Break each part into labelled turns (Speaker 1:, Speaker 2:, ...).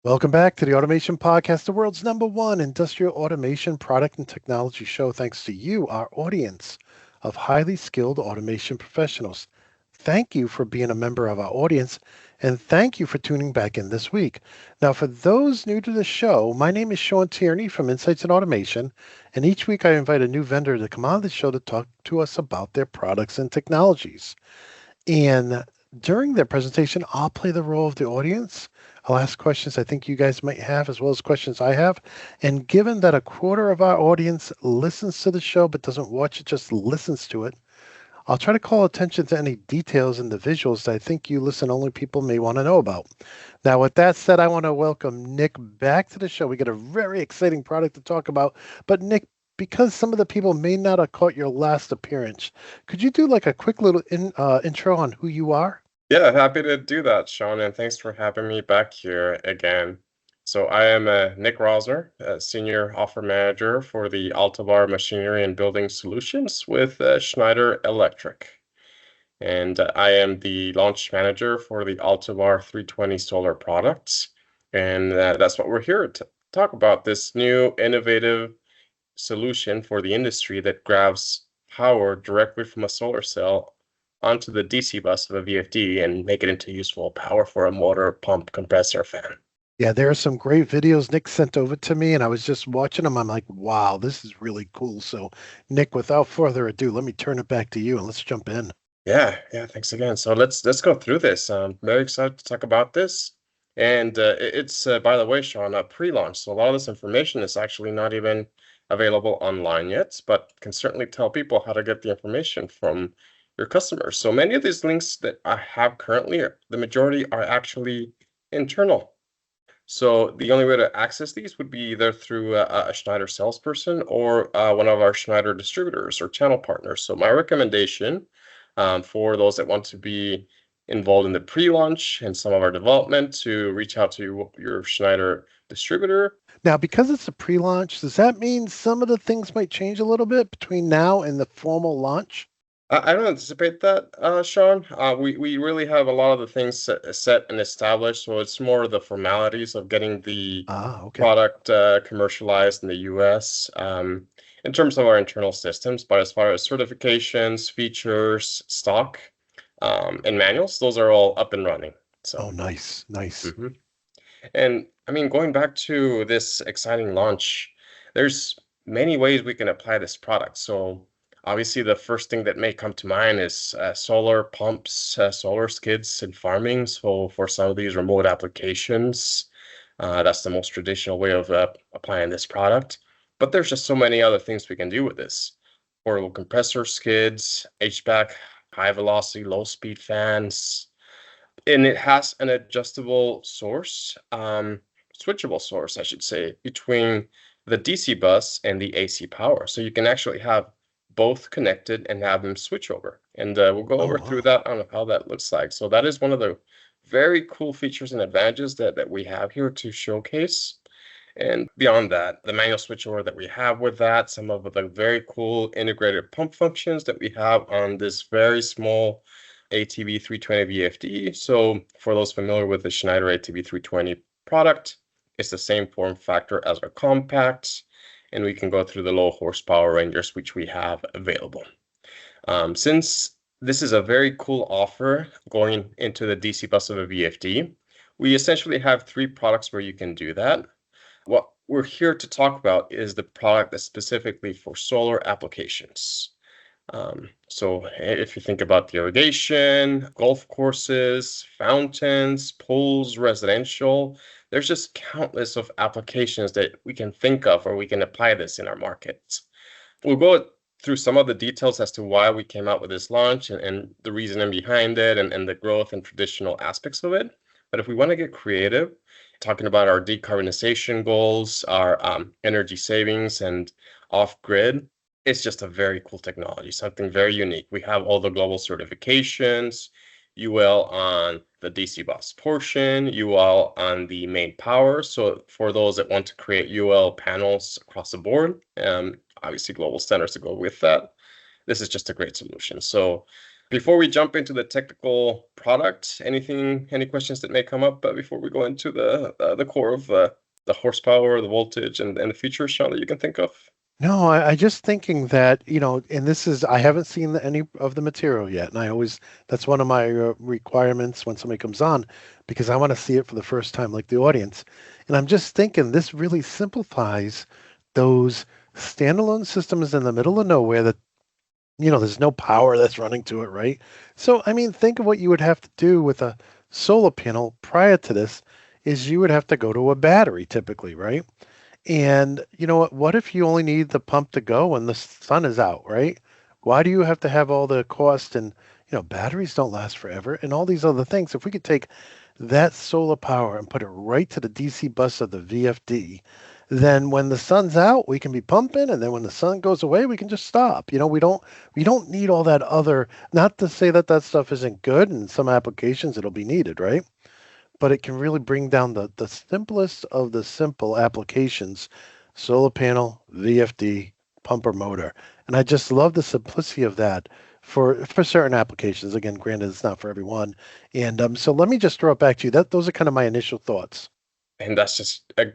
Speaker 1: Welcome back to the Automation Podcast, the world's number one industrial automation product and technology show, thanks to you, our audience of highly skilled automation professionals. Thank you for being a member of our audience, and thank you for tuning back in this week. Now, for those new to the show, my name is Shawn from Insights in Automation, and each week I invite a new vendor to come on the show to talk to us about their products and technologies. And during their presentation, I'll play the role of the audience. I'll ask questions I think you guys might have, as well as questions I have. And given that a quarter of our audience listens to the show but doesn't watch it, just listens to it, I'll try to call attention to any details in the visuals that I think you listen only people may want to know about. Now, with that said, I want to welcome Nick back to the show. We got a very exciting product to talk about. But Nick, because some of the people may not have caught your last appearance, could you do like a quick little intro on who you are?
Speaker 2: Yeah, happy to do that, Shawn, and thanks for having me back here again. So I am Nick Rosner, Senior Offer Manager for the Altivar Machinery and Building Solutions with Schneider Electric. And I am the launch manager for the Altivar 320 solar products. And that's what we're here to talk about, this new innovative solution for the industry that grabs power directly from a solar cell onto the DC bus of a VFD and make it into useful power for a motor, pump, compressor, fan.
Speaker 1: Yeah, there are some great videos Nick sent over to me, and I was just watching them. I'm like, wow, this is really cool. So, Nick, without further ado, let me turn it back to you and let's jump in.
Speaker 2: Yeah, thanks again. So let's go through this. I'm very excited to talk about this. And it's by the way, Shawn, a pre-launch. So a lot of this information is actually not even available online yet, but can certainly tell people how to get the information from your customers. So many of these links that I have currently, the majority are actually internal. So the only way to access these would be either through a Schneider salesperson or one of our Schneider distributors or channel partners. So my recommendation for those that want to be involved in the pre-launch and some of our development to reach out to your Schneider distributor.
Speaker 1: Now, because it's a pre-launch, does that mean some of the things might change a little bit between now and the formal launch?
Speaker 2: I don't anticipate that, Shawn. We really have a lot of the things set and established, so it's more of the formalities of getting the
Speaker 1: Ah, okay.
Speaker 2: product commercialized in the US in terms of our internal systems. But as far as certifications, features, stock, and manuals, those are all up and running.
Speaker 1: Oh,
Speaker 2: So,
Speaker 1: nice, nice.
Speaker 2: mhm. And I mean, going back to this exciting launch, there's many ways we can apply this product. So obviously, the first thing that may come to mind is solar pumps, solar skids in farming. So for some of these remote applications, that's the most traditional way of applying this product. But there's just so many other things we can do with this. Portable compressor skids, HVAC, high velocity, low speed fans, and it has an adjustable source, switchable source, I should say, between the DC bus and the AC power. So you can actually have both connected and have them switch over. And we'll go
Speaker 1: Oh,
Speaker 2: over through
Speaker 1: wow.
Speaker 2: that on how that looks like. So that is one of the very cool features and advantages that we have here to showcase. And beyond that, the manual switchover that we have with that, some of the very cool integrated pump functions that we have on this very small ATV320 VFD. So for those familiar with the Schneider ATV320 product, it's the same form factor as our compact, and we can go through the low horsepower rangers, which we have available. Since this is a very cool offer going into the DC bus of a VFD, we essentially have three products where you can do that. What we're here to talk about is the product that's specifically for solar applications. So if you think about the irrigation, golf courses, fountains, pools, residential, there's just countless of applications that we can think of or we can apply this in our markets. We'll go through some of the details as to why we came out with this launch and the reasoning behind it and the growth and traditional aspects of it. But if we want to get creative, talking about our decarbonization goals, our energy savings and off-grid, it's just a very cool technology, something very unique. We have all the global certifications, UL on the DC bus portion, UL on the main power. So for those that want to create UL panels across the board, obviously global standards to go with that. This is just a great solution. So Before we jump into the technical product, any questions that may come up before we go into the core of the horsepower, the voltage, and the features, Shawn, that you can think of?
Speaker 1: No, I just thinking that, and this is, I haven't seen any of the material yet. And that's one of my requirements when somebody comes on, because I want to see it for the first time, like the audience. And I'm just thinking this really simplifies those standalone systems in the middle of nowhere that, there's no power that's running to it, right? So, I mean, think of what you would have to do with a solar panel prior to this is you would have to go to a battery typically, right? And you know what? What if you only need the pump to go when the sun is out, right? Why do you have to have all the cost and, batteries don't last forever and all these other things? If we could take that solar power and put it right to the DC bus of the VFD, then when the sun's out, we can be pumping, and then when the sun goes away, we can just stop. We don't need all that other, not to say that that stuff isn't good, in some applications it'll be needed, right? But it can really bring down the simplest of the simple applications: solar panel, VFD, pumper motor. And I just love the simplicity of that for certain applications. Again, granted, it's not for everyone. And so let me just throw it back to you. Those are kind of my initial thoughts.
Speaker 2: And that's just a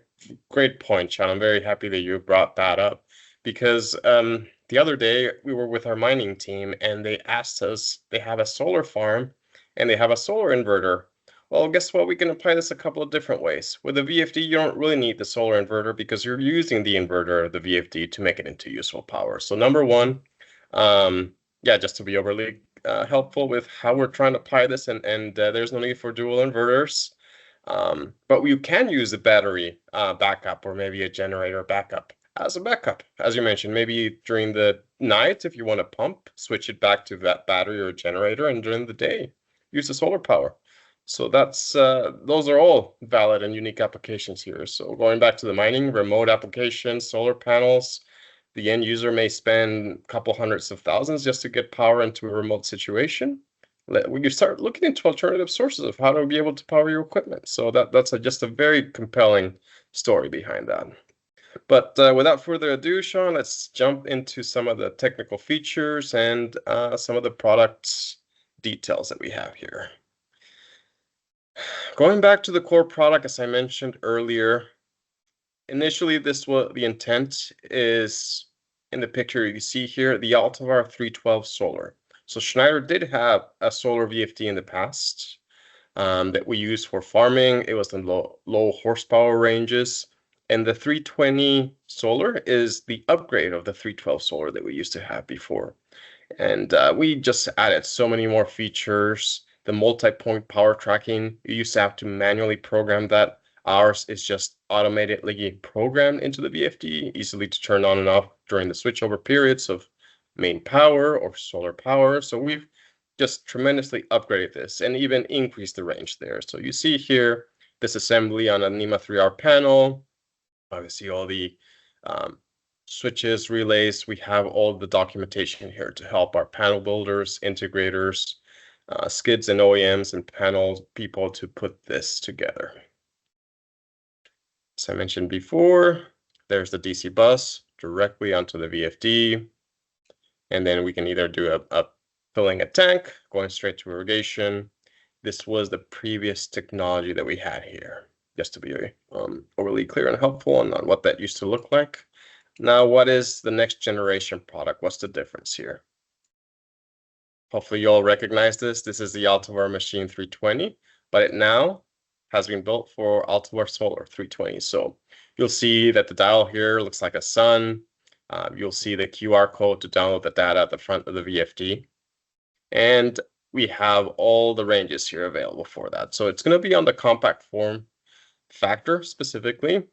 Speaker 2: great point, Sean. I'm very happy that you brought that up because the other day we were with our mining team and they asked us, they have a solar farm and they have a solar inverter. Well, guess what? We can apply this a couple of different ways. With a VFD, you don't really need the solar inverter because you're using the inverter, the VFD, to make it into useful power. So number one, yeah, just to be overly helpful with how we're trying to apply this, and there's no need for dual inverters. But you can use a battery backup or maybe a generator backup as a backup. As you mentioned, maybe during the night, if you want to pump, switch it back to that battery or generator, and during the day, use the solar power. So those are all valid and unique applications here. So going back to the mining, remote applications, solar panels, the end user may spend a couple hundreds of thousands just to get power into a remote situation. You start looking into alternative sources of how to be able to power your equipment. So that's just a very compelling story behind that. But without further ado, Shawn, let's jump into some of the technical features and some of the product details that we have here. Going back to the core product, as I mentioned earlier, initially the intent is in the picture you see here, the Altivar 312 Solar. So Schneider did have a solar VFD in the past that we used for farming. It was in low horsepower ranges. And the 320 Solar is the upgrade of the 312 Solar that we used to have before. And we just added so many more features. The multi-point power tracking, you used to have to manually program that. Ours is just automatically programmed into the VFD, easily to turn on and off during the switchover periods of main power or solar power. So we've just tremendously upgraded this and even increased the range there. So you see here this assembly on a NEMA 3R panel. Obviously all the switches, relays. We have all the documentation here to help our panel builders, integrators, skids and OEMs and panel people to put this together. As I mentioned before, there's the DC bus directly onto the VFD. And then we can either do a filling a tank, going straight to irrigation. This was the previous technology that we had here, just to be overly clear and helpful on what that used to look like. Now, what is the next generation product? What's the difference here? Hopefully you all recognize this. This is the Altivar Machine 320, but it now has been built for Altivar Solar 320. So you'll see that the dial here looks like a sun. You'll see the QR code to download the data at the front of the VFD. And we have all the ranges here available for that. So it's going to be on the compact form factor specifically.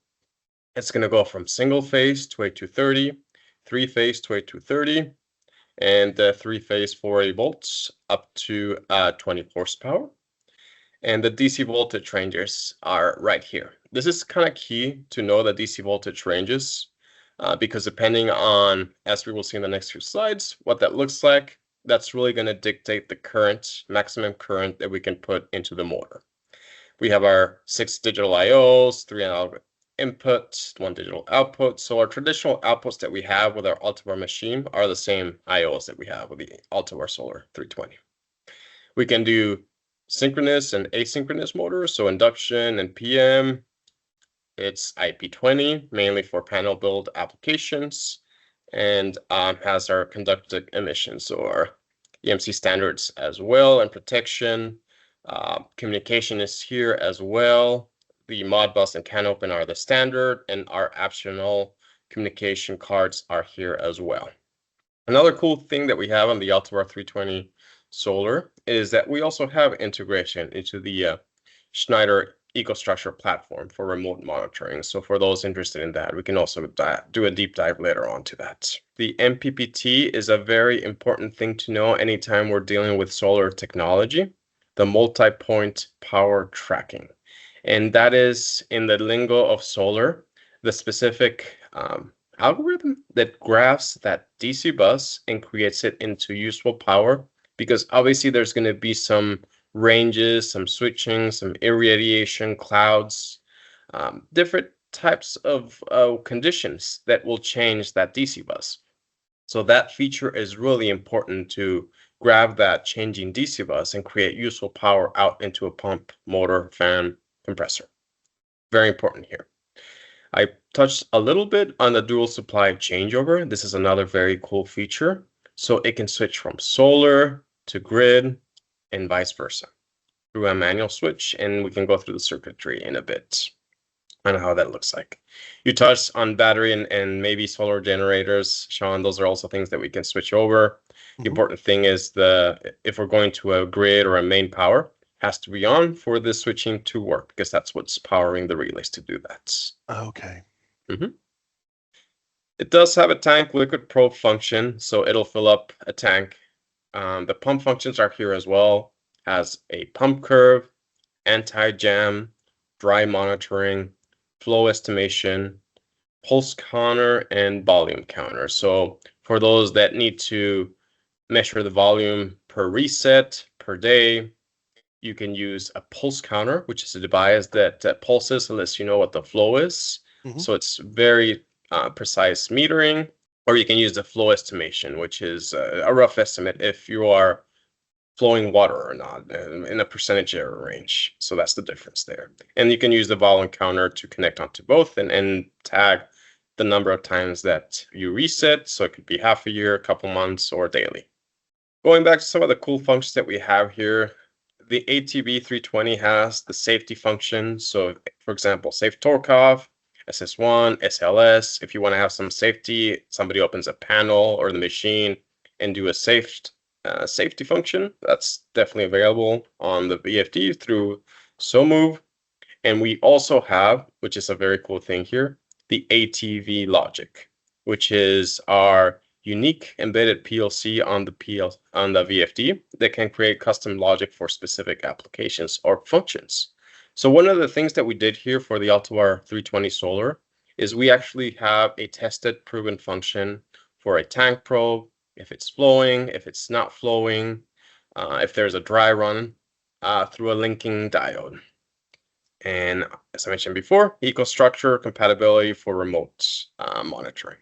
Speaker 2: It's going to go from single phase to 8230, three phase to 8230, and 3-phase 480 volts up to 20 horsepower. And the DC voltage ranges are right here. This is kind of key to know the DC voltage ranges because depending on, as we will see in the next few slides, what that looks like, that's really going to dictate the current, maximum current that we can put into the motor. We have our 6 digital IOs, 3 analog input, 1 digital output. So our traditional outputs that we have with our Altivar machine are the same IOs that we have with the Altivar Solar 320. We can do synchronous and asynchronous motors, so induction and PM. It's IP20, mainly for panel build applications, and has our conductive emissions, so our EMC standards as well, and protection. Communication is here as well. The Modbus and CANopen are the standard, and our optional communication cards are here as well. Another cool thing that we have on the Altivar 320 Solar is that we also have integration into the Schneider EcoStruxure platform for remote monitoring. So for those interested in that, we can also do a deep dive later on to that. The MPPT is a very important thing to know anytime we're dealing with solar technology, the multi-point power tracking. And that is, in the lingo of solar, the specific algorithm that graphs that DC bus and creates it into useful power, because obviously there's going to be some ranges, some switching, some irradiation, clouds, different types of conditions that will change that DC bus. So that feature is really important to grab that changing DC bus and create useful power out into a pump, motor, fan, compressor. Very important here. I touched a little bit on the dual supply changeover. This is another very cool feature. So it can switch from solar to grid and vice versa through a manual switch, and we can go through the circuitry in a bit on how that looks like. You touched on battery and maybe solar generators, Shawn. Those are also things that we can switch over. The important thing is if we're going to a grid or a main power, has to be on for the switching to work, because that's what's powering the relays to do that.
Speaker 1: Okay.
Speaker 2: It does have a tank liquid probe function, so it'll fill up a tank. The pump functions are here as well. Has a pump curve, anti-jam, dry monitoring, flow estimation, pulse counter, and volume counter. So for those that need to measure the volume per reset per day, you can use a pulse counter, which is a device that pulses and lets you know what the flow is. So it's very precise metering. Or you can use the flow estimation, which is a rough estimate if you are flowing water or not in a percentage error range. So that's the difference there. And you can use the volume counter to connect onto both and tag the number of times that you reset. So it could be half a year, a couple months, or daily. Going back to some of the cool functions that we have here, the ATV320 has the safety function. So for example, safe torque off, SS1, SLS. If you want to have some safety, somebody opens a panel or the machine and do a safety function, that's definitely available on the VFD through SoMove. And we also have, which is a very cool thing here, the ATV logic, which is our unique embedded PLC on the VFD that can create custom logic for specific applications or functions. So one of the things that we did here for the Altivar 320 Solar is we actually have a tested, proven function for a tank probe, if it's flowing, if it's not flowing, if there's a dry run through a linking diode. And as I mentioned before, EcoStruxure compatibility for remote monitoring.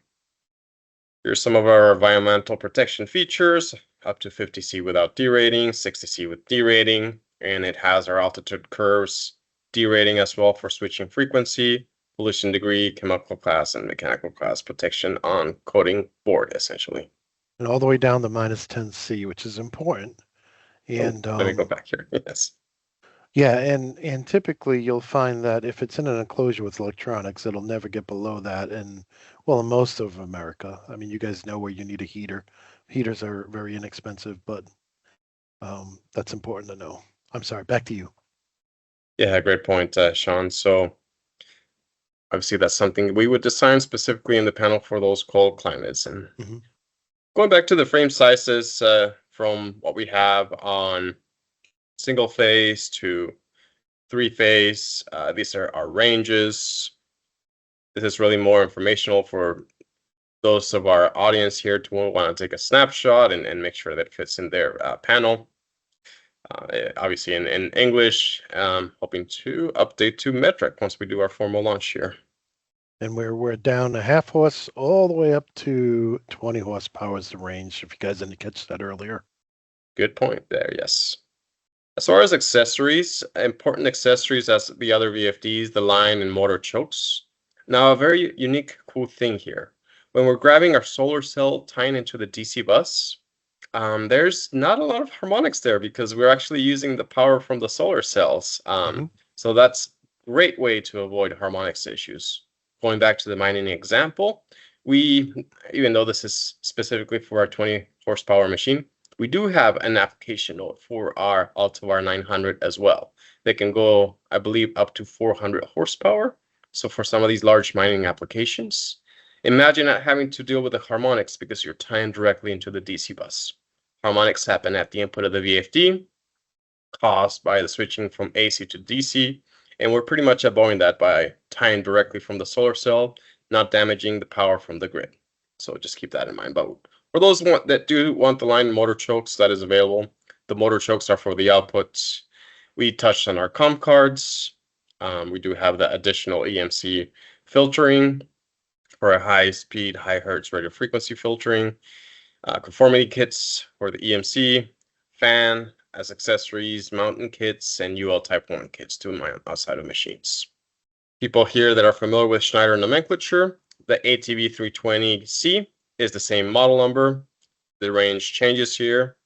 Speaker 2: Here's some of our environmental protection features, up to 50C without derating, 60C with derating, and it has our altitude curves, derating as well for switching frequency, pollution degree, chemical class, and mechanical class protection on coating board, essentially.
Speaker 1: And all the way down to -10C, which is important. And
Speaker 2: let me go back here. Yes.
Speaker 1: Yeah, and typically you'll find that if it's in an enclosure with electronics, it'll never get below that. And well, in most of America, I mean, you guys know where you need a heater. Heaters are very inexpensive, but that's important to know. I'm sorry, back to you.
Speaker 2: Yeah, great point, Shawn. So obviously that's something we would design specifically in the panel for those cold climates. And going back to the frame sizes from what we have on single phase to 3-phase, these are our ranges. This is really more informational for those of our audience here to want to take a snapshot and make sure that it fits in their panel. Obviously in English, hoping to update to metric once we do our formal launch here.
Speaker 1: And we're down a half horse all the way up to 20 horsepower is the range, if you guys didn't catch that earlier.
Speaker 2: Good point there, yes. As far as accessories, important accessories as the other VFDs, the line and motor chokes. Now, a very unique, cool thing here. When we're grabbing our solar cell, tying into the DC bus, there's not a lot of harmonics there because we're actually using the power from the solar cells.
Speaker 1: Hmm.
Speaker 2: So that's a great way to avoid harmonics issues. Going back to the mining example, we, even though this is specifically for our 20 horsepower machine, we do have an application note for our Altivar 900 as well. They can go, I believe, up to 400 horsepower. So for some of these large mining applications, imagine not having to deal with the harmonics because you're tying directly into the DC bus. Harmonics happen at the input of the VFD, caused by the switching from AC to DC, and we're pretty much avoiding that by tying directly from the solar cell, not damaging the power from the grid. So just keep that in mind. But for those that do want the line motor chokes, that is available. The motor chokes are for the outputs. We touched on our COM cards. We do have the additional EMC filtering for a high speed, high hertz radio frequency filtering, conformity kits for the EMC, fan as accessories, mountain kits, and UL Type 1 kits to mount outside of machines. People here that are familiar with Schneider nomenclature, the ATV320C is the same model number. The range changes here.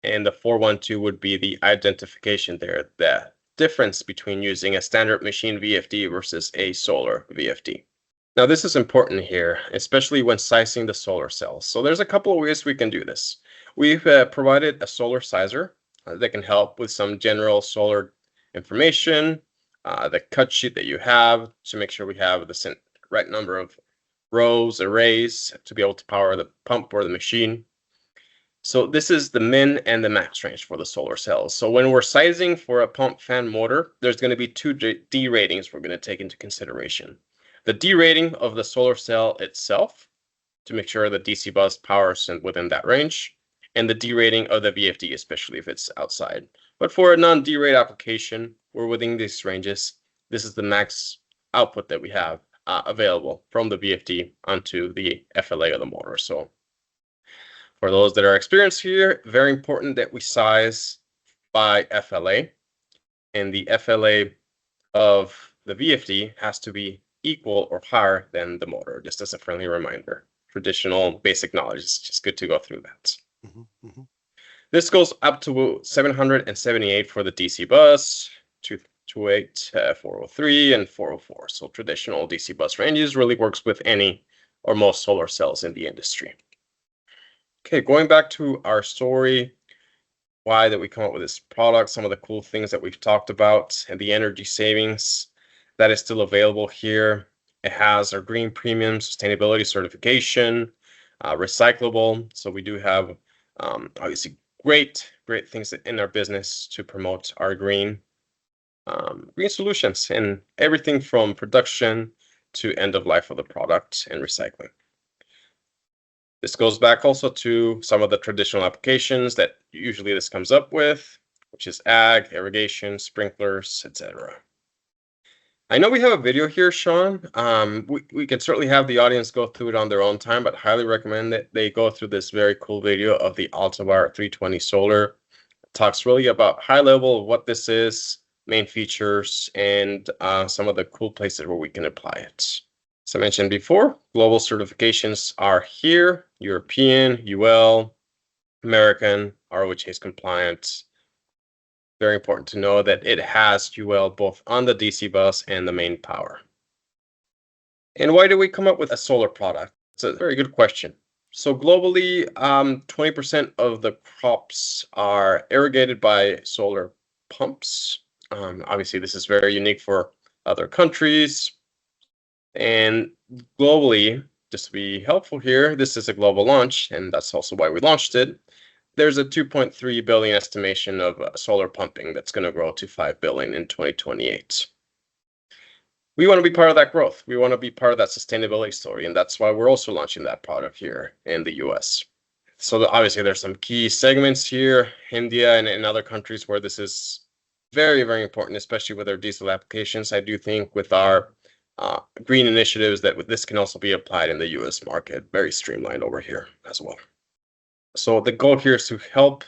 Speaker 2: And the 412 would be the identification there, the difference between using a standard machine VFD versus a solar VFD. Now, this is important here, especially when sizing the solar cells. So there's a couple of ways we can do this. We've provided a solar sizer that can help with some general solar information, the cut sheet that you have to make sure we have the right number of rows, arrays to be able to power the pump or the machine. So this is the min and the max range for the solar cells. So when we're sizing for a pump fan motor, there's going to be two D ratings we're going to take into consideration. The D rating of the solar cell itself to make sure the DC bus powers within that range, and the D rating of the VFD, especially if it's outside. But for a non-D rate application, we're within these ranges. This is the max output that we have available from the VFD onto the FLA of the motor. So for those that are experienced here, very important that we size by FLA, and the FLA of the VFD has to be equal or higher than the motor, just as a friendly reminder. Traditional basic knowledge, it's just good to go through that.
Speaker 1: Mm-hmm. Mm-hmm.
Speaker 2: This goes up to 778 for the DC bus, 228, 403, and 404. So traditional DC bus ranges really works with any or most solar cells in the industry. Okay, going back to our story, why that we come up with this product, some of the cool things that we've talked about, and the energy savings that is still available here. It has our green premium sustainability certification, recyclable. So we do have obviously great things in our business to promote our green solutions, and everything from production to end of life of the product and recycling. This goes back also to some of the traditional applications that usually this comes up with, which is ag, irrigation, sprinklers, etc. I know we have a video here, Shawn. We can certainly have the audience go through it on their own time, but highly recommend that they go through this very cool video of the Altivar 320 Solar. It talks really about high level of what this is, main features, and some of the cool places where we can apply it. As I mentioned before, global certifications are here: European, UL, American, ROHS compliant. Very important to know that it has UL both on the DC bus and the main power. And why do we come up with a solar product? It's a very good question. So globally, 20% of the crops are irrigated by solar pumps. Obviously, this is very unique for other countries. And globally, just to be helpful here, this is a global launch, and that's also why we launched it. There's a 2.3 billion estimation of solar pumping that's going to grow to 5 billion in 2028. We want to be part of that growth. We want to be part of that sustainability story, and that's why we're also launching that product here in the US. So obviously there's some key segments here, India and in other countries where this is very, very important, especially with our diesel applications. I do think with our green initiatives that this can also be applied in the US market, very streamlined over here as well. So the goal here is to help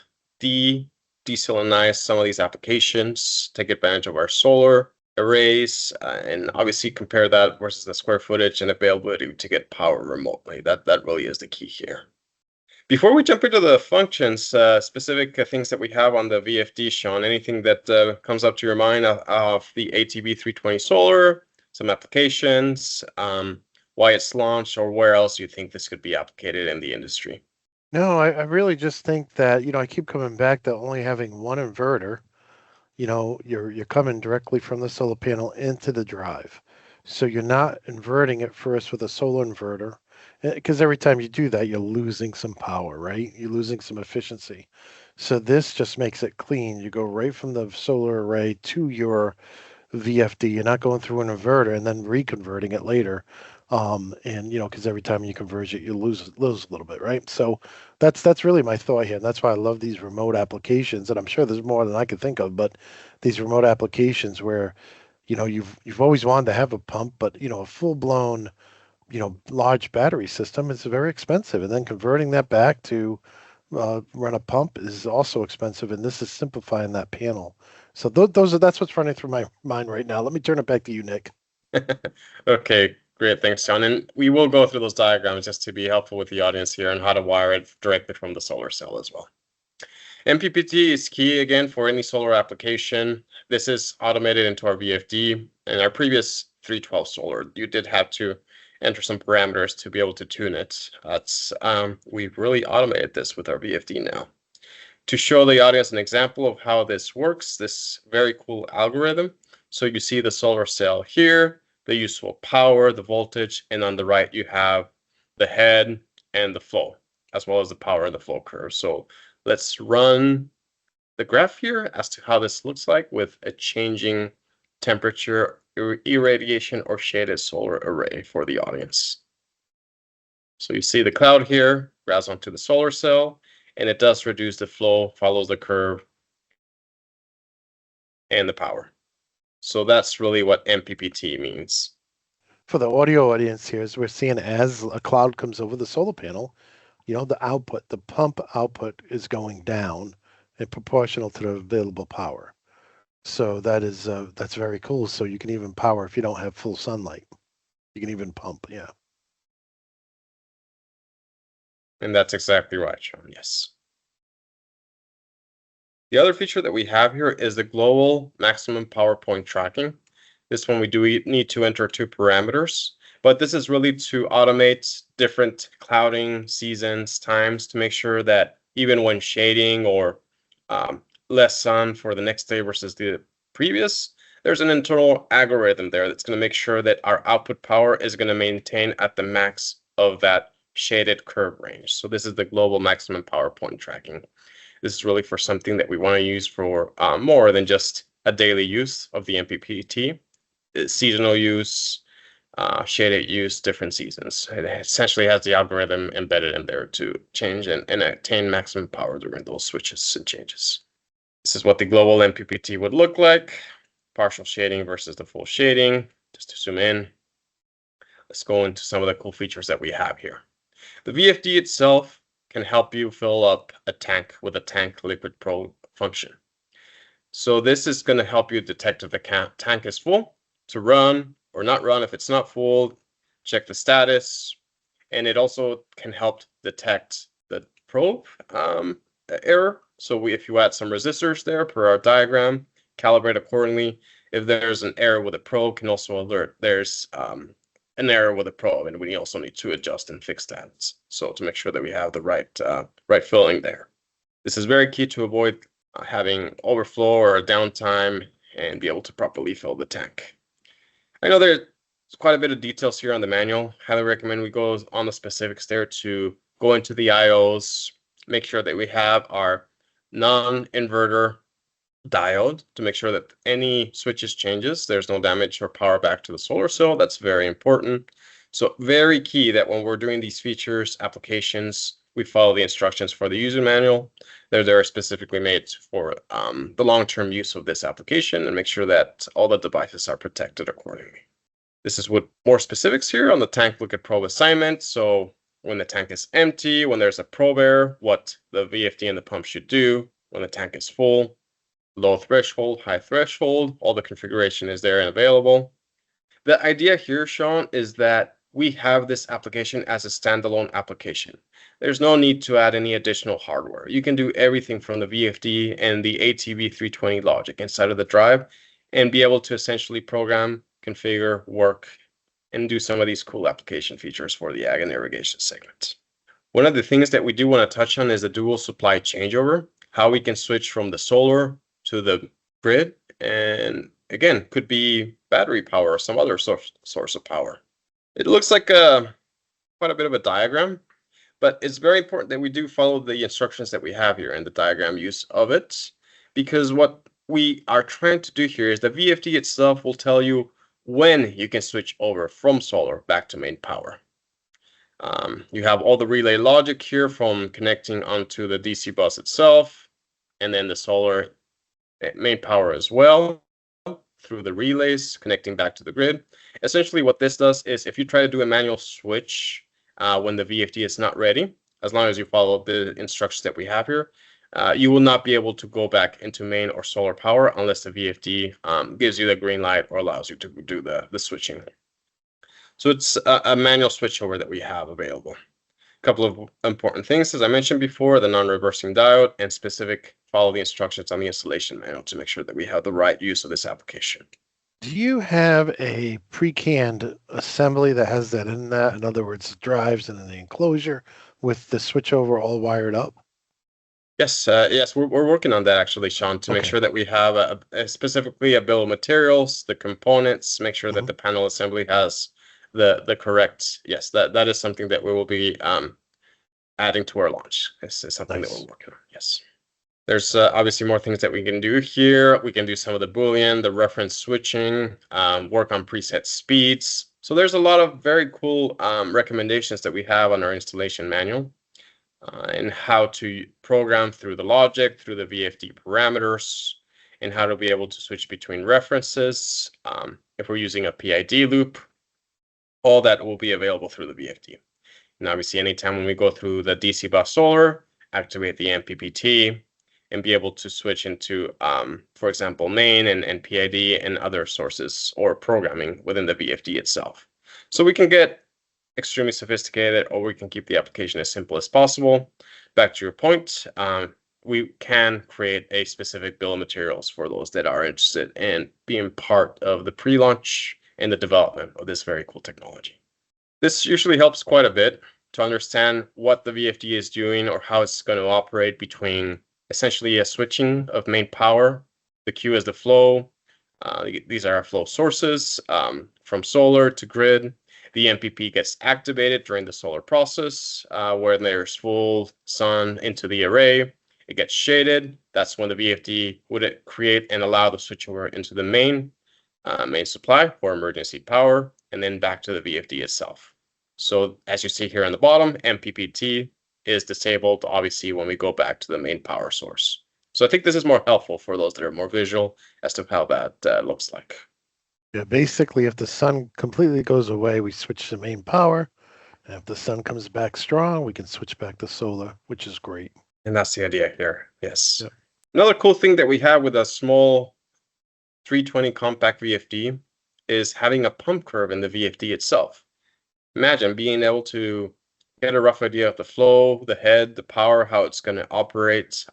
Speaker 2: desalinize some of these applications, take advantage of our solar arrays, and obviously compare that versus the square footage and availability to get power remotely. That really is the key here. Before we jump into the functions, specific things that we have on the VFD, Shawn, anything that comes up to your mind of the ATV320 Solar, some applications, why it's launched, or where else you think this could be applicated in the industry?
Speaker 1: No, I really just think that, I keep coming back to only having one inverter. You're coming directly from the solar panel into the drive. So you're not inverting it first with a solar inverter, because every time you do that, you're losing some power, right? You're losing some efficiency. So this just makes it clean. You go right from the solar array to your VFD. You're not going through an inverter and then reconverting it later. And because every time you converge it, you lose a little bit, right? So that's really my thought here. And that's why I love these remote applications. And I'm sure there's more than I can think of, but these remote applications where, you've always wanted to have a pump, but a full blown, large battery system is very expensive. And then converting that back to run a pump is also expensive. And this is simplifying that panel. So that's what's running through my mind right now. Let me turn it back to you, Nick.
Speaker 2: Okay, great. Thanks, John. And we will go through those diagrams just to be helpful with the audience here on how to wire it directly from the solar cell as well. MPPT is key again for any solar application. This is automated into our VFD. In our previous 312 solar, you did have to enter some parameters to be able to tune it. We've really automated this with our VFD now. To show the audience an example of how this works, this very cool algorithm. So you see the solar cell here, the useful power, the voltage, and on the right you have the head and the flow, as well as the power and the flow curve. So let's run the graph here as to how this looks like with a changing temperature, irradiation, or shaded solar array for the audience. So you see the cloud here, grabs onto the solar cell, and it does reduce the flow, follows the curve, and the power. So that's really what MPPT means.
Speaker 1: For the audio audience here, as we're seeing as a cloud comes over the solar panel, the pump output is going down and proportional to the available power. So that's very cool. So you can even power if you don't have full sunlight. You can even pump, yeah.
Speaker 2: And that's exactly right, Shawn, yes. The other feature that we have here is the global maximum power point tracking. This one we do need to enter 2 parameters, but this is really to automate different clouding seasons, times to make sure that even when shading or less sun for the next day versus the previous, there's an internal algorithm there that's going to make sure that our output power is going to maintain at the max of that shaded curve range. So this is the global maximum power point tracking. This is really for something that we want to use for more than just a daily use of the MPPT. Seasonal use, shaded use, different seasons. It essentially has the algorithm embedded in there to change and attain maximum power during those switches and changes. This is what the global MPPT would look like. Partial shading versus the full shading. Just to zoom in, let's go into some of the cool features that we have here. The VFD itself can help you fill up a tank with a tank liquid probe function. So this is going to help you detect if the tank is full to run or not run. If it's not full, check the status. And it also can help detect the probe error. So if you add some resistors there per our diagram, calibrate accordingly. If there's an error with a probe, can also alert there's an error with a probe, and we also need to adjust and fix that. So to make sure that we have the right filling there. This is very key to avoid having overflow or a downtime and be able to properly fill the tank. I know there's quite a bit of details here on the manual. Highly recommend we go on the specifics there to go into the IOs, make sure that we have our non-inverter diode to make sure that any switches changes, there's no damage or power back to the solar cell. That's very important. So very key that when we're doing these features, applications, we follow the instructions for the user manual. They're specifically made for the long-term use of this application and make sure that all the devices are protected accordingly. This is with more specifics here on the tank liquid probe assignment. So when the tank is empty, when there's a probe error, what the VFD and the pump should do. when the tank is full, low threshold, high threshold, all the configuration is there and available. The idea here, Shawn, is that we have this application as a standalone application. There's no need to add any additional hardware. You can do everything from the VFD and the ATV320 logic inside of the drive and be able to essentially program, configure, work, and do some of these cool application features for the ag and irrigation segment. One of the things that we do want to touch on is the dual supply changeover, how we can switch from the solar to the grid, and again, could be battery power or some other source of power. It looks like quite a bit of a diagram, but it's very important that we do follow the instructions that we have here in the diagram use of it, because what we are trying to do here is the VFD itself will tell you when you can switch over from solar back to main power. You have all the relay logic here from connecting onto the DC bus itself, and then the solar main power as well through the relays connecting back to the grid. Essentially what this does is if you try to do a manual switch when the VFD is not ready, as long as you follow the instructions that we have here, you will not be able to go back into main or solar power unless the VFD gives you the green light or allows you to do the switching. So it's a manual switchover that we have available. A couple of important things, as I mentioned before, the non-reversing diode and specific follow the instructions on the installation manual to make sure that we have the right use of this application.
Speaker 1: Do you have a pre-canned assembly that has that in that? In other words, drives and the enclosure with the switchover all wired up?
Speaker 2: Yes, yes, we're working on that actually, Shawn, to make sure that we have specifically a bill of materials, the components, make sure that the panel assembly has the correct. Yes, that is something that we will be adding to our launch. This is something that we're working on. Yes. There's obviously more things that we can do here. We can do some of the Boolean, the reference switching, work on preset speeds. So there's a lot of very cool recommendations that we have on our installation manual and how to program through the logic, through the VFD parameters, and how to be able to switch between references. If we're using a PID loop, all that will be available through the VFD. And obviously, anytime when we go through the DC bus solar, activate the MPPT, and be able to switch into, for example, main and PID and other sources or programming within the VFD itself. So we can get extremely sophisticated, or we can keep the application as simple as possible. Back to your point, we can create a specific bill of materials for those that are interested in being part of the pre-launch and the development of this very cool technology. This usually helps quite a bit to understand what the VFD is doing or how it's going to operate between essentially a switching of main power. The Q is the flow. These are our flow sources from solar to grid. The MPP gets activated during the solar process where there's full sun into the array. It gets shaded. That's when the VFD would create and allow the switchover into the main supply for emergency power, and then back to the VFD itself. So as you see here on the bottom, MPPT is disabled, obviously, when we go back to the main power source. So I think this is more helpful for those that are more visual as to how that looks like.
Speaker 1: Yeah, basically, if the sun completely goes away, we switch to main power. And if the sun comes back strong, we can switch back to solar, which is great.
Speaker 2: And that's the idea here. Yes.
Speaker 1: Yep.
Speaker 2: Another cool thing that we have with a small 320 compact VFD is having a pump curve in the VFD itself. Imagine being able to get a rough idea of the flow, the head, the power, how it's going to operate.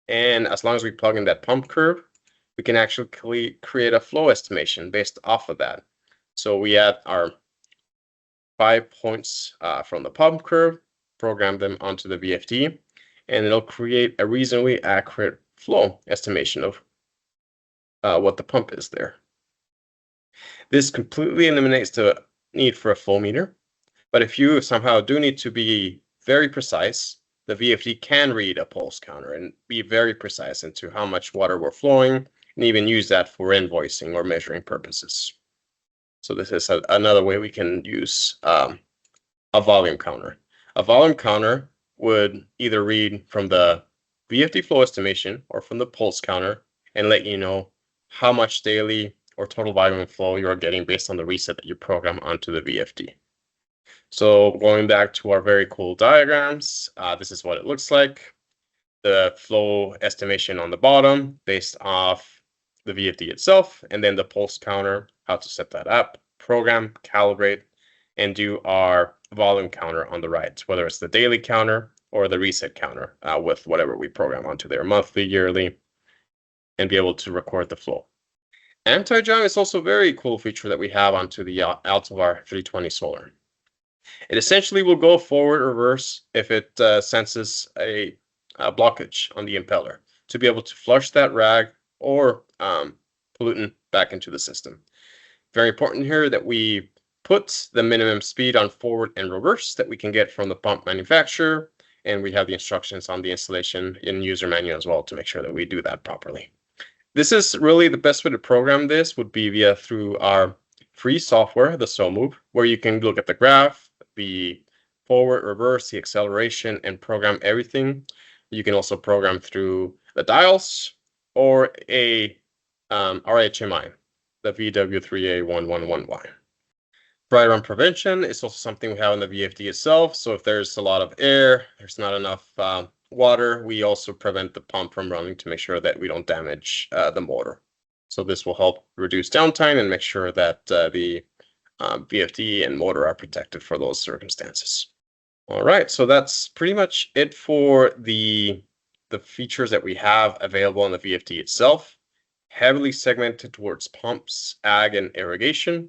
Speaker 2: And as long as we plug in that pump curve, we can actually create a flow estimation based off of that. So we add our 5 points from the pump curve, program them onto the VFD, and it'll create a reasonably accurate flow estimation of what the pump is there. This completely eliminates the need for a flow meter, but if you somehow do need to be very precise, the VFD can read a pulse counter and be very precise into how much water we're flowing, and even use that for invoicing or measuring purposes. So this is another way we can use a volume counter. A volume counter would either read from the VFD flow estimation or from the pulse counter and let you know how much daily or total volume flow you're getting based on the reset that you program onto the VFD. So going back to our very cool diagrams, this is what it looks like. the flow estimation on the bottom based off the VFD itself, and then the pulse counter, how to set that up, program, calibrate, and do our volume counter on the right, whether it's the daily counter or the reset counter with whatever we program onto there, monthly, yearly, and be able to record the flow. Anti-jam is also a very cool feature that we have onto the Altivar 320 Solar. It essentially will go forward or reverse if it senses a blockage on the impeller to be able to flush that rag or pollutant back into the system. Very important here that we put the minimum speed on forward and reverse that we can get from the pump manufacturer, and we have the instructions on the installation in user manual as well to make sure that we do that properly. This is really the best way to program this would be through our free software, the SoMove, where you can look at the graph, the forward, reverse, the acceleration, and program everything. You can also program through the dials or a RHMI, the VW3A111Y. Dry run prevention is also something we have in the VFD itself. So if there's a lot of air, there's not enough water, we also prevent the pump from running to make sure that we don't damage the motor. So this will help reduce downtime and make sure that the VFD and motor are protected for those circumstances. All right, so that's pretty much it for the features that we have available on the VFD itself. Heavily segmented towards pumps, ag, and irrigation.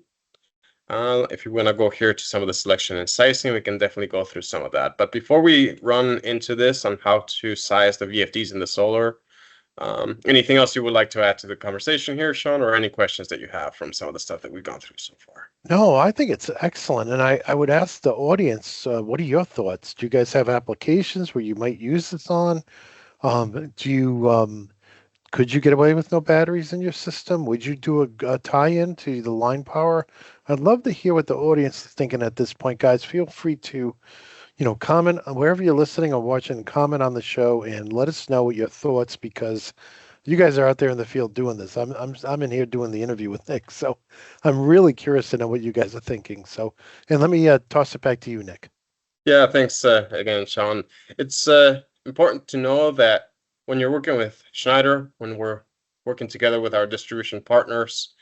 Speaker 2: If you want to go here to some of the selection and sizing, we can definitely go through some of that. But before we run into this on how to size the VFDs in the solar, anything else you would like to add to the conversation here, Shawn, or any questions that you have from some of the stuff that we've gone through so far?
Speaker 1: No, I think it's excellent. And I would ask the audience, what are your thoughts? Do you guys have applications where you might use this on? Could you get away with no batteries in your system? Would you do a tie-in to the line power? I'd love to hear what the audience is thinking at this point, guys. Feel free to, comment wherever you're listening or watching, comment on the show and let us know what your thoughts, because you guys are out there in the field doing this. I'm in here doing the interview with Nick, so I'm really curious to know what you guys are thinking. So, and let me toss it back to you, Nick.
Speaker 2: Yeah, thanks again, Shawn. It's important to know that when you're working with Schneider, when we're working together with our distribution partners,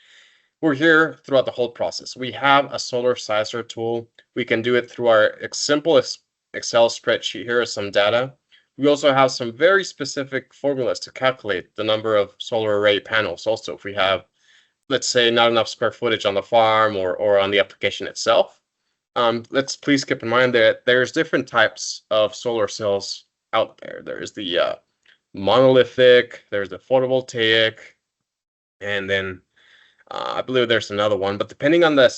Speaker 2: we're here throughout the whole process. We have a solar sizer tool. We can do it through our simple Excel spreadsheet. Here is some data. We also have some very specific formulas to calculate the number of solar array panels. Also, if we have, let's say, not enough square footage on the farm or on the application itself, let's please keep in mind that there's different types of solar cells out there. There's the monolithic, there's the photovoltaic, and then I believe there's another one. But depending on the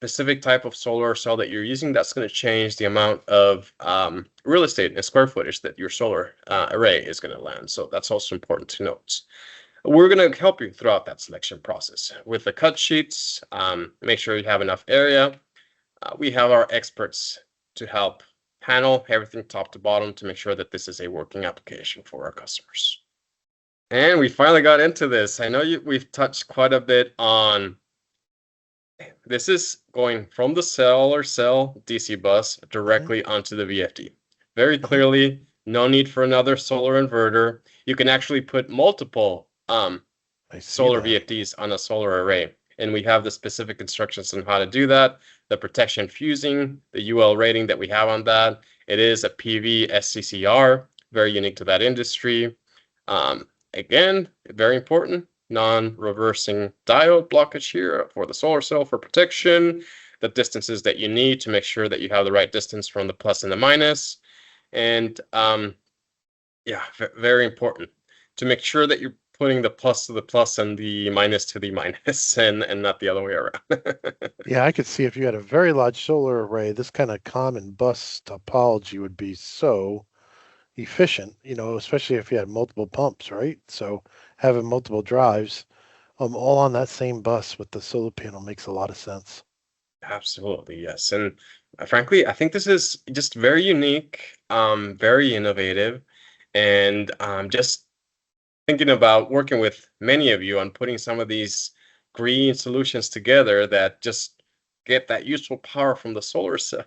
Speaker 2: specific type of solar cell that you're using, that's going to change the amount of real estate and square footage that your solar array is going to land. So that's also important to note. We're going to help you throughout that selection process with the cut sheets. Make sure you have enough area. We have our experts to help panel everything top to bottom to make sure that this is a working application for our customers. And we finally got into this. I know we've touched quite a bit on this is going from the solar cell DC bus directly onto the VFD. Very clearly, no need for another solar inverter. You can actually put multiple solar VFDs on a solar array. And we have the specific instructions on how to do that. The protection fusing, the UL rating that we have on that. It is a PV SCCR, very unique to that industry. Again, very important, non-reversing diode blockage here for the solar cell for protection. The distances that you need to make sure that you have the right distance from the plus and the minus. And yeah, very important to make sure that you're putting the plus to the plus and the minus to the minus and not the other way around.
Speaker 1: Yeah, I could see if you had a very large solar array, this kind of common bus topology would be so efficient, especially if you had multiple pumps, right? So having multiple drives all on that same bus with the solar panel makes a lot of sense.
Speaker 2: Absolutely, yes. And frankly, I think this is just very unique, very innovative, and just thinking about working with many of you on putting some of these green solutions together that just get that useful power from the solar cell.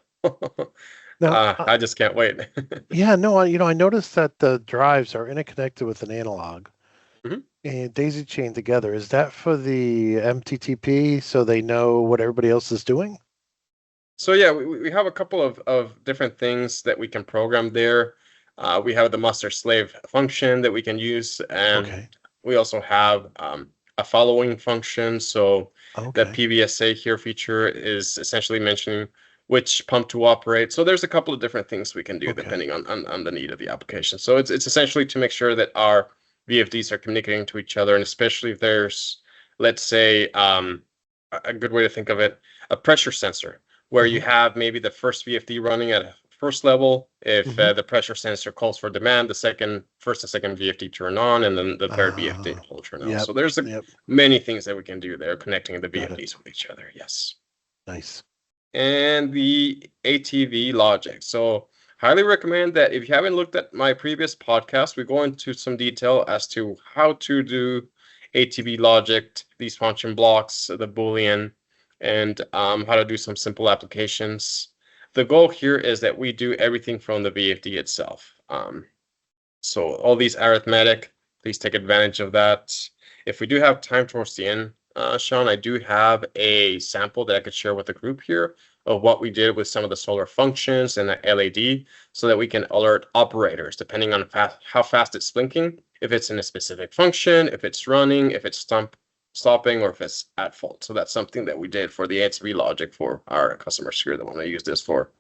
Speaker 1: Now,
Speaker 2: I just can't wait.
Speaker 1: yeah, no, I noticed that the drives are interconnected with an analog
Speaker 2: Mhm.
Speaker 1: and daisy chained together. Is that for the MTTP so they know what everybody else is doing?
Speaker 2: So yeah, we have a couple of different things that we can program there. We have the master slave function that we can use, and
Speaker 1: Okay.
Speaker 2: we also have a following function. So the
Speaker 1: Okay.
Speaker 2: PVSA here feature is essentially mentioning which pump to operate. So there's a couple of different things we can do
Speaker 1: Okay.
Speaker 2: depending on the need of the application. So it's essentially to make sure that our VFDs are communicating to each other, and especially if there's, let's say, a good way to think of it, a pressure sensor where you
Speaker 1: Hmm.
Speaker 2: have maybe the first VFD running at a first level. If
Speaker 1: Hmm.
Speaker 2: the pressure sensor calls for demand, first and second VFD turn on, and then the third VFD
Speaker 1: Ah,
Speaker 2: will turn on.
Speaker 1: yep.
Speaker 2: So there's
Speaker 1: Yep.
Speaker 2: many things that we can do there, connecting the
Speaker 1: Got it.
Speaker 2: VFDs with each other. Yes,
Speaker 1: Nice.
Speaker 2: and the ATV logic. So highly recommend that if you haven't looked at my previous podcast, we go into some detail as to how to do ATV logic, these function blocks, the Boolean, and how to do some simple applications. The goal here is that we do everything from the VFD itself. So all these arithmetic, please take advantage of that. If we do have time towards the end, Shawn, I do have a sample that I could share with the group here of what we did with some of the solar functions and the LED so that we can alert operators depending on how fast it's blinking, if it's in a specific function, if it's running, if it's stopping, or if it's at fault. So that's something that we did for the ATV logic for our customers here that want to use this for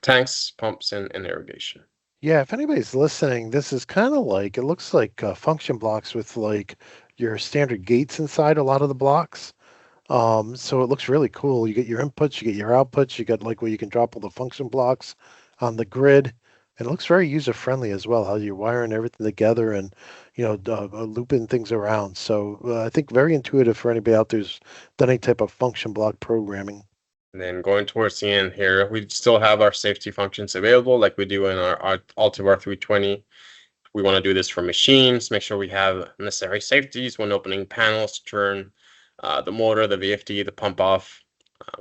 Speaker 2: tanks, pumps, and irrigation.
Speaker 1: Yeah, if anybody's listening, this is kind of like it looks like function blocks with like your standard gates inside a lot of the blocks. So it looks really cool. You get your inputs, you get your outputs, you got like where you can drop all the function blocks on the grid. And it looks very user friendly as well, how you're wiring everything together and looping things around. So I think very intuitive for anybody out there who's done any type of function block programming.
Speaker 2: And then going towards the end here, we still have our safety functions available like we do in our Altivar 320. We want to do this for machines, make sure we have necessary safeties when opening panels to turn the motor, the VFD, the pump off.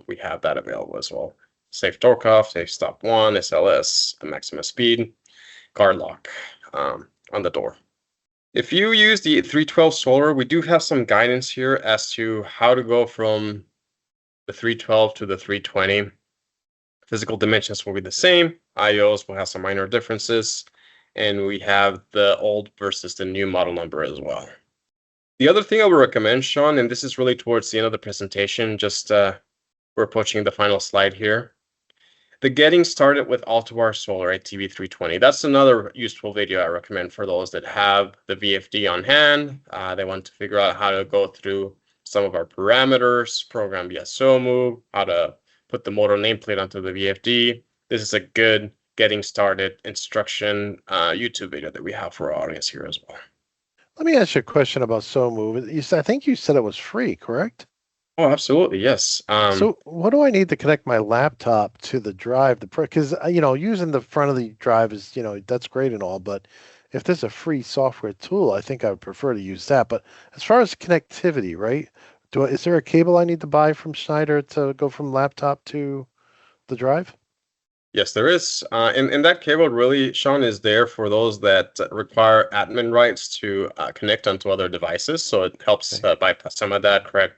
Speaker 2: We have that available as well. Safe torque off, safe stop one, SLS, a maximum speed, guard lock on the door. If you use the 312 solar, we do have some guidance here as to how to go from the 312 to the 320. Physical dimensions will be the same. IOs will have some minor differences. And we have the old versus the new model number as well. The other thing I would recommend, Shawn, and this is really towards the end of the presentation, just we're approaching the final slide here. The getting started with Altivar Solar ATV320. That's another useful video I recommend for those that have the VFD on hand. They want to figure out how to go through some of our parameters, program via SOMove, how to put the motor nameplate onto the VFD. This is a good getting started instruction YouTube video that we have for our audience here as well.
Speaker 1: Let me ask you a question about SoMove. I think you said it was free, correct?
Speaker 2: Oh, absolutely, yes.
Speaker 1: So what do I need to connect my laptop to the drive? Because using the front of the drive is that's great and all, but if there's a free software tool, I think I would prefer to use that. But as far as connectivity, right? Is there a cable I need to buy from Schneider to go from laptop to the drive?
Speaker 2: Yes, there is. And that cable really, Shawn, is there for those that require admin rights to connect onto other devices. So it helps
Speaker 1: Okay.
Speaker 2: bypass some of that, correct,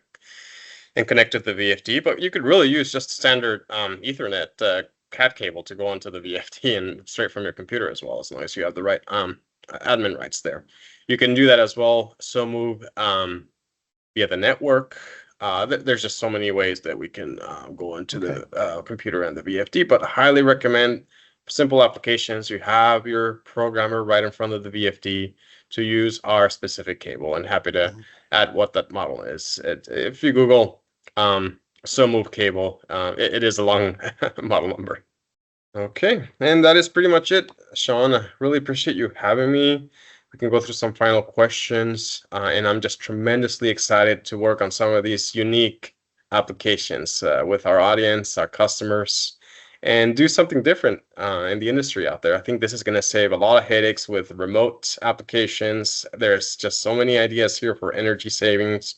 Speaker 2: and connect to the VFD. But you could really use just standard Ethernet CAT cable to go onto the VFD and straight from your computer as well, as long as you have the right admin rights there. You can do that as well. So move via the network. There's just so many ways that we can go into
Speaker 1: Okay.
Speaker 2: the computer and the VFD, but highly recommend simple applications. You have your programmer right in front of the VFD to use our specific cable, and happy to
Speaker 1: Mhm.
Speaker 2: add what that model is. If you Google SoMove cable, it is a long model number. Okay, and that is pretty much it, Shawn. I really appreciate you having me. We can go through some final questions, and I'm just tremendously excited to work on some of these unique applications with our audience, our customers, and do something different in the industry out there. I think this is going to save a lot of headaches with remote applications. There's just so many ideas here for energy savings,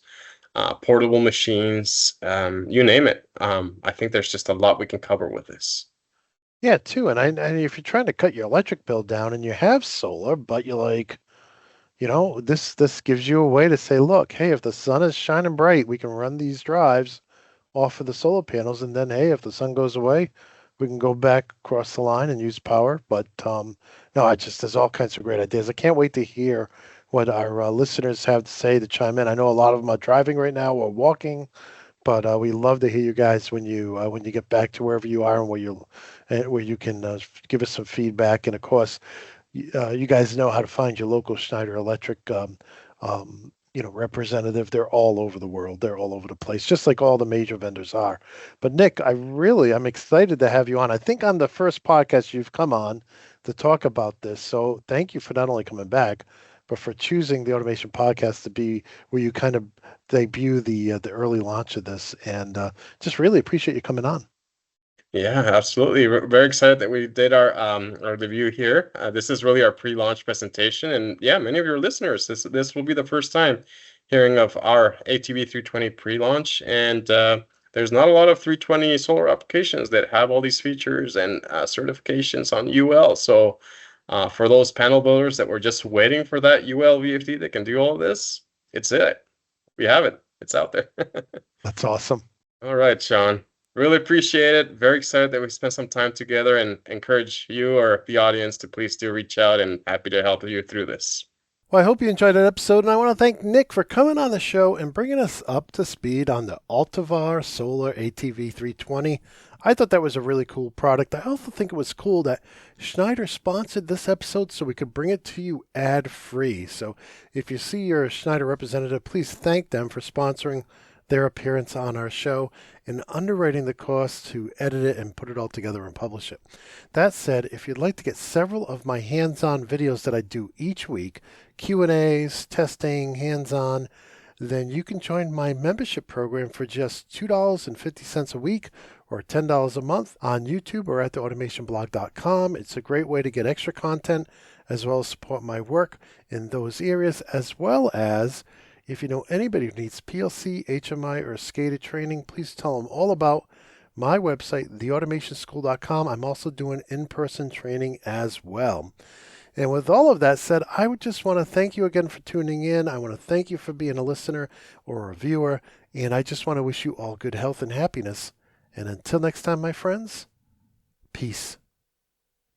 Speaker 2: portable machines, you name it. I think there's just a lot we can cover with this.
Speaker 1: Yeah, too. And if you're trying to cut your electric bill down and you have solar, but you're like, this gives you a way to say, look, hey, if the sun is shining bright, we can run these drives off of the solar panels, and then hey, if the sun goes away, we can go back across the line and use power. But no, I just there's all kinds of great ideas. I can't wait to hear what our listeners have to say to chime in. I know a lot of them are driving right now or walking, but we love to hear you guys when you get back to wherever you are and where you can give us some feedback. And of course, you guys know how to find your local Schneider Electric, representative. They're all over the world. They're all over the place, just like all the major vendors are. But Nick, I'm excited to have you on. I think on the first podcast you've come on to talk about this. So thank you for not only coming back, but for choosing the Automation Podcast to be where you kind of debut the early launch of this. And just really appreciate you coming on.
Speaker 2: Yeah, absolutely. We're very excited that we did our review here. This is really our pre-launch presentation, and yeah, many of your listeners, this will be the first time hearing of our ATV 320 pre-launch, and there's not a lot of 320 solar applications that have all these features and certifications on UL. So for those panel builders that were just waiting for that UL VFD that can do all this, it's it. We have it. It's out there.
Speaker 1: That's awesome.
Speaker 2: All right, Shawn. Really appreciate it. Very excited that we spent some time together and encourage you or the audience to please do reach out and happy to help you through this.
Speaker 1: Well, I hope you enjoyed that episode, and I want to thank Nick for coming on the show and bringing us up to speed on the Altivar Solar ATV320. I thought that was a really cool product. I also think it was cool that Schneider sponsored this episode so we could bring it to you ad-free. So if you see your Schneider representative, please thank them for sponsoring their appearance on our show and underwriting the cost to edit it and put it all together and publish it. That said, if you'd like to get several of my hands-on videos that I do each week, Q&As, testing, hands-on, then you can join my membership program for just $2.50 a week or $10 a month on YouTube or at theautomationblog.com. It's a great way to get extra content as well as support my work in those areas, as well as if you know anybody who needs PLC, HMI, or SCADA training, please tell them all about my website, theautomationschool.com. I'm also doing in-person training as well. And with all of that said, I would just want to thank you again for tuning in. I want to thank you for being a listener or a viewer. And I just want to wish you all good health and happiness. And until next time, my friends, peace.